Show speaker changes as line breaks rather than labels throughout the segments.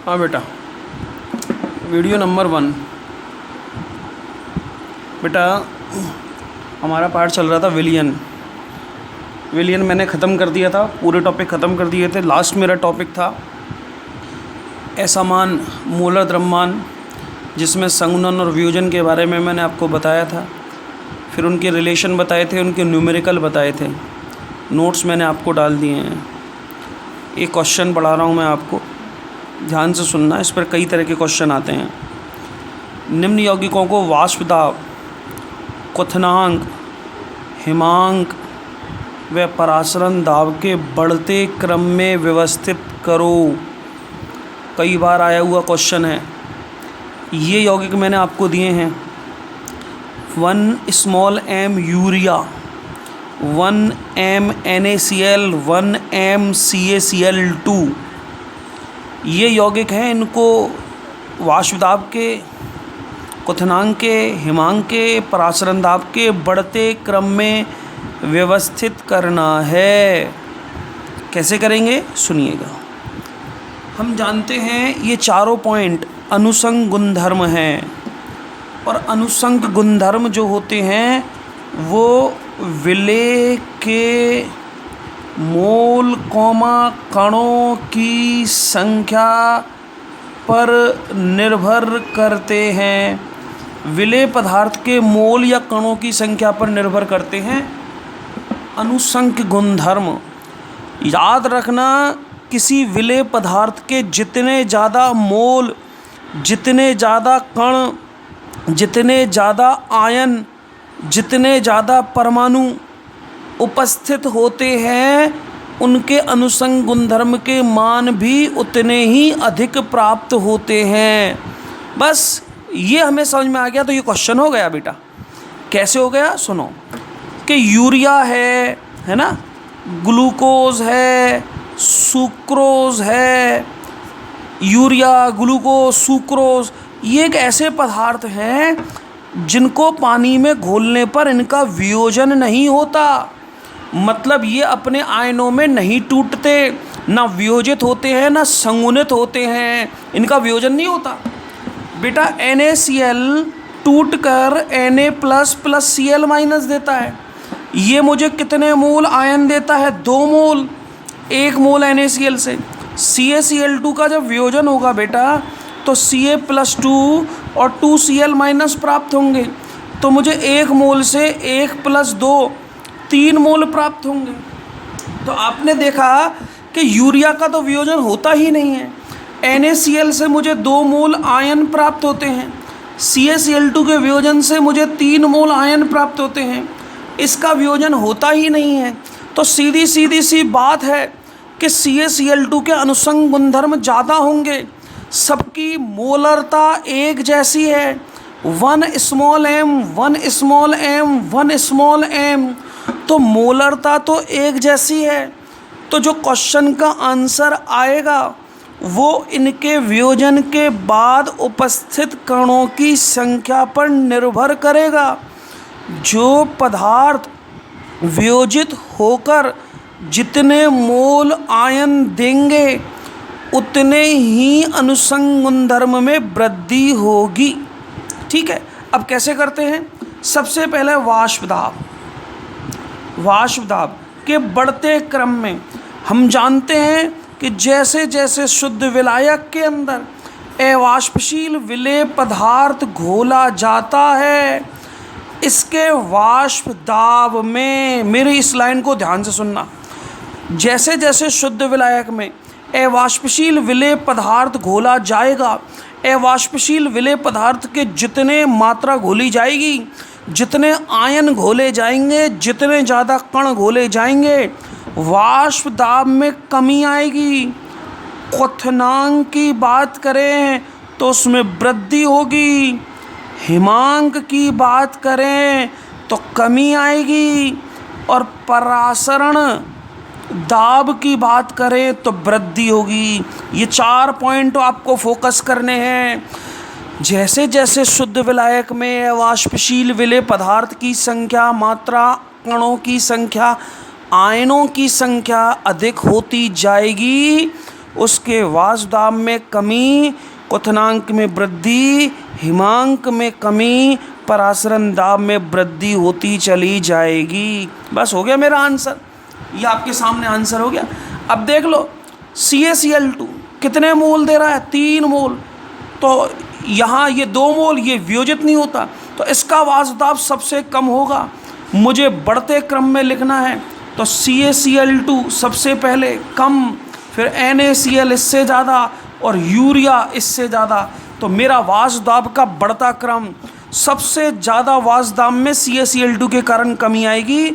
हाँ बेटा, video number 1। बेटा हमारा पार्ट चल रहा था विलियन मैंने ख़त्म कर दिया था, पूरे टॉपिक ख़त्म कर दिए थे। लास्ट मेरा टॉपिक था असमान, मोलर द्रव्यमान, जिसमें संघनन और वियोजन के बारे में मैंने आपको बताया था। फिर उनके रिलेशन बताए थे, उनके न्यूमेरिकल बताए थे। नोट्स मैंने आपको डाल दिए हैं। एक क्वेश्चन पढ़ा रहा हूँ मैं आपको, ध्यान से सुनना। इस पर कई तरह के क्वेश्चन आते हैं। निम्न यौगिकों को वाष्प दाब, क्वथनांक, हिमांक व परासरण दाब के बढ़ते क्रम में व्यवस्थित करो। कई बार आया हुआ क्वेश्चन है। ये यौगिक मैंने आपको दिए हैं। 1 small m urea, 1 m NaCl, 1 m CaCl2, ये यौगिक हैं। इनको वाष्प दाब के, क्वथनांक के, हिमांक के, परासरण दाब के बढ़ते क्रम में व्यवस्थित करना है। कैसे करेंगे सुनिएगा। हम जानते हैं ये चारों पॉइंट अनुसंग गुणधर्म हैं, और अनुसंग गुणधर्म जो होते हैं वो विलेय के मोल कणों की संख्या पर निर्भर करते हैं। विलेय पदार्थ के मोल या कणों की संख्या पर निर्भर करते हैं अनुसंग गुणधर्म। याद रखना, किसी विलेय पदार्थ के जितने ज़्यादा मोल, जितने ज़्यादा कण, जितने ज़्यादा आयन, जितने ज़्यादा परमाणु उपस्थित होते हैं, उनके अनुसंग गुणधर्म के मान भी उतने ही अधिक प्राप्त होते हैं। बस ये हमें समझ में आ गया तो ये क्वेश्चन हो गया बेटा। कैसे हो गया सुनो, कि यूरिया है ना, ग्लूकोज है, सुक्रोज है, यूरिया, ग्लूकोज, सुक्रोज, ये एक ऐसे पदार्थ हैं जिनको पानी में घोलने पर इनका वियोजन नहीं होता। मतलब ये अपने आयनों में नहीं टूटते, ना वियोजित होते हैं, ना संगुणित होते हैं, इनका वियोजन नहीं होता। बेटा NaCl टूट कर Na++ Cl- देता है। ये मुझे कितने मोल आयन देता है? 2 मोल। 1 मोल NaCl से CaCl2 का जब वियोजन होगा बेटा, तो Ca+2 और 2Cl- प्राप्त होंगे। तो मुझे 1 मोल से 1 + 2 3 मोल प्राप्त होंगे। तो आपने देखा कि यूरिया का तो वियोजन होता ही नहीं है। NaCl से मुझे 2 मोल आयन प्राप्त होते हैं। CaCl2 के वियोजन से मुझे 3 मोल आयन प्राप्त होते हैं। इसका वियोजन होता ही नहीं है। तो सीधी सी बात है कि CaCl2 के अनुसंग गुणधर्म ज़्यादा होंगे। सबकी मोलरता एक जैसी है। 1 small m, 1 small m, 1 small m, तो मोलरता तो एक जैसी है। तो जो क्वेश्चन का आंसर आएगा वो इनके वियोजन के बाद उपस्थित कणों की संख्या पर निर्भर करेगा। जो पदार्थ वियोजित होकर जितने मोल आयन देंगे, उतने ही अनुसंग गुणधर्म में वृद्धि होगी। ठीक है, अब कैसे करते हैं? सबसे पहले वाष्प दाब के बढ़ते क्रम में हम जानते हैं कि जैसे जैसे शुद्ध विलायक के अंदर अवाष्पशील विलेय पदार्थ घोला जाता है, इसके वाष्प दाब में, मेरी इस लाइन को ध्यान से सुनना, जैसे जैसे शुद्ध विलायक में अवाष्पशील विलेय पदार्थ घोला जाएगा, अवाष्पशील विलेय पदार्थ के जितने मात्रा घोली जाएगी, जितने आयन घोले जाएंगे, जितने ज़्यादा कण घोले जाएंगे, वाष्प दाब में कमी आएगी। क्वथनांक की बात करें तो उसमें वृद्धि होगी। हिमांक की बात करें तो कमी आएगी। और परासरण दाब की बात करें तो वृद्धि होगी। ये 4 पॉइंट आपको फोकस करने हैं। जैसे जैसे शुद्ध विलायक में वाष्पशील विलेय पदार्थ की संख्या, मात्रा, कणों की संख्या, आयनों की संख्या अधिक होती जाएगी, उसके वासुदाब में कमी, क्वथनांक में वृद्धि, हिमांक में कमी, परासरण दाब में वृद्धि होती चली जाएगी। बस हो गया मेरा आंसर, ये आपके सामने आंसर हो गया। अब देख लो CaCl2 कितने मोल दे रहा है, 3 मोल। तो यहाँ ये 2 मोल ये वियोजित नहीं होता, तो इसका वासुदाब सबसे कम होगा। मुझे बढ़ते क्रम में लिखना है, तो CaCl2 सबसे पहले कम, फिर NaCl इससे ज़्यादा और यूरिया इससे ज़्यादा। तो मेरा वासुदाब का बढ़ता क्रम, सबसे ज़्यादा वासुदाब में CaCl2 के कारण कमी आएगी,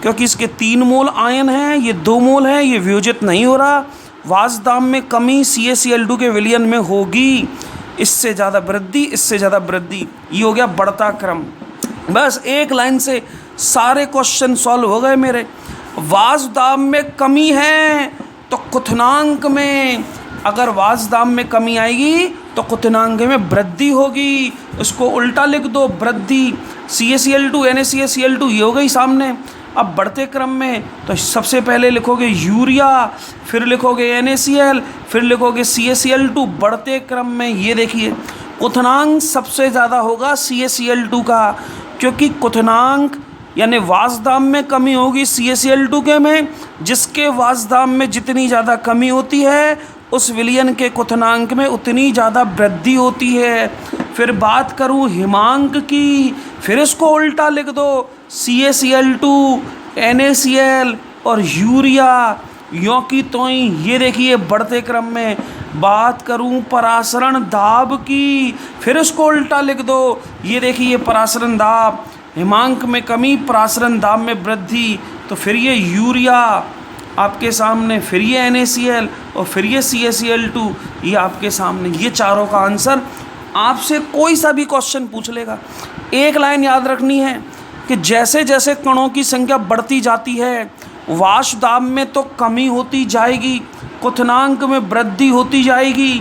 क्योंकि इसके 3 मोल आयन हैं, ये 2 मोल हैं, ये वियोजित नहीं हो रहा। वासुदाब में कमी CaCl2 के विलयन में होगी, इससे ज़्यादा वृद्धि, इससे ज़्यादा वृद्धि, ये हो गया बढ़ता क्रम। बस एक लाइन से सारे क्वेश्चन सॉल्व हो गए मेरे। वासुदाब में कमी है तो क्वथनांक में, अगर वासुदाब में कमी आएगी तो क्वथनांक में वृद्धि होगी। इसको उल्टा लिख दो, वृद्धि। CaCl2 NaCl2 ये हो गई सामने। अब बढ़ते क्रम में तो सबसे पहले लिखोगे यूरिया, फिर लिखोगे NaCl, फिर लिखोगे CaCl2। बढ़ते क्रम में ये देखिए क्वथनांक सबसे ज़्यादा होगा CaCl2 का, क्योंकि क्वथनांक यानी वासुदाब में कमी होगी CaCl2 के में, जिसके वासुदाब में जितनी ज़्यादा कमी होती है उस विलयन के क्वथनांक में उतनी ज़्यादा वृद्धि होती है। फिर बात करूँ हिमांक की, फिर इसको उल्टा लिख दो, CaCl2 NaCl और यूरिया यों की त्यों। ये देखिए बढ़ते क्रम में। बात करूं परासरण दाब की, फिर इसको उल्टा लिख दो, ये देखिए परासरण दाब, हिमांक में कमी, परासरण दाब में वृद्धि। तो फिर ये यूरिया आपके सामने, फिर ये NaCl और फिर ये CaCl2, ये आपके सामने। ये चारों का आंसर आपसे कोई सा भी क्वेश्चन पूछ लेगा। एक लाइन याद रखनी है कि जैसे जैसे कणों की संख्या बढ़ती जाती है, वासुदाब में तो कमी होती जाएगी, क्वथनांक में वृद्धि होती जाएगी,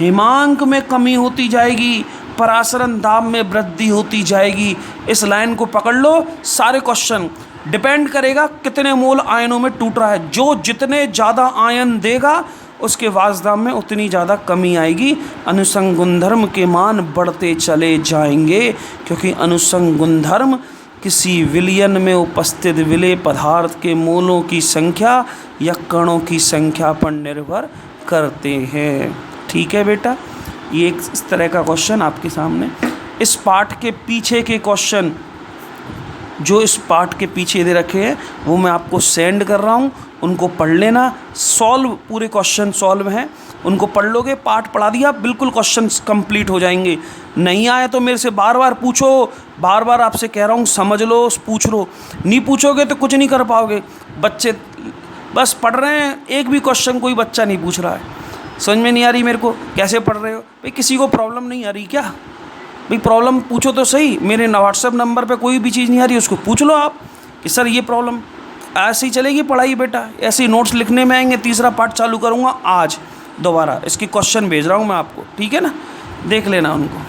हिमांक में कमी होती जाएगी, परासरण दाब में वृद्धि होती जाएगी। इस लाइन को पकड़ लो। सारे क्वेश्चन डिपेंड करेगा कितने मोल आयनों में टूट रहा है। जो जितने ज़्यादा आयन देगा उसके वासुदाब में उतनी ज़्यादा कमी आएगी। अनुसंग गुणधर्म के मान बढ़ते चले जाएंगे, क्योंकि अनुसंग गुणधर्म किसी विलयन में उपस्थित विलेय पदार्थ के मोलों की संख्या या कणों की संख्या पर निर्भर करते हैं। ठीक है बेटा, ये एक इस तरह का क्वेश्चन आपके सामने। इस पाठ के पीछे के क्वेश्चन जो इस पाठ के पीछे दे रखे हैं वो मैं आपको सेंड कर रहा हूँ, उनको पढ़ लेना। सॉल्व पूरे क्वेश्चन सॉल्व हैं, उनको पढ़ लोगे, पाठ पढ़ा दिया, बिल्कुल क्वेश्चन कंप्लीट हो जाएंगे। नहीं आए तो मेरे से बार बार पूछो, बार बार आपसे कह रहा हूँ समझ लो, पूछ लो। नहीं पूछोगे तो कुछ नहीं कर पाओगे। बच्चे बस पढ़ रहे हैं, एक भी क्वेश्चन कोई बच्चा नहीं पूछ रहा है। समझ में नहीं आ रही मेरे को, कैसे पढ़ रहे हो भाई? किसी को प्रॉब्लम नहीं आ रही क्या भाई? प्रॉब्लम पूछो तो सही। मेरे व्हाट्सएप नंबर पे कोई भी चीज़ नहीं आ रही उसको पूछ लो आप कि सर ये प्रॉब्लम। ऐसे ही चलेगी पढ़ाई बेटा, ऐसे ही नोट्स लिखने में आएंगे। तीसरा पार्ट चालू करूँगा आज दोबारा, इसकी क्वेश्चन भेज रहा हूँ मैं आपको, ठीक है ना? देख लेना उनको।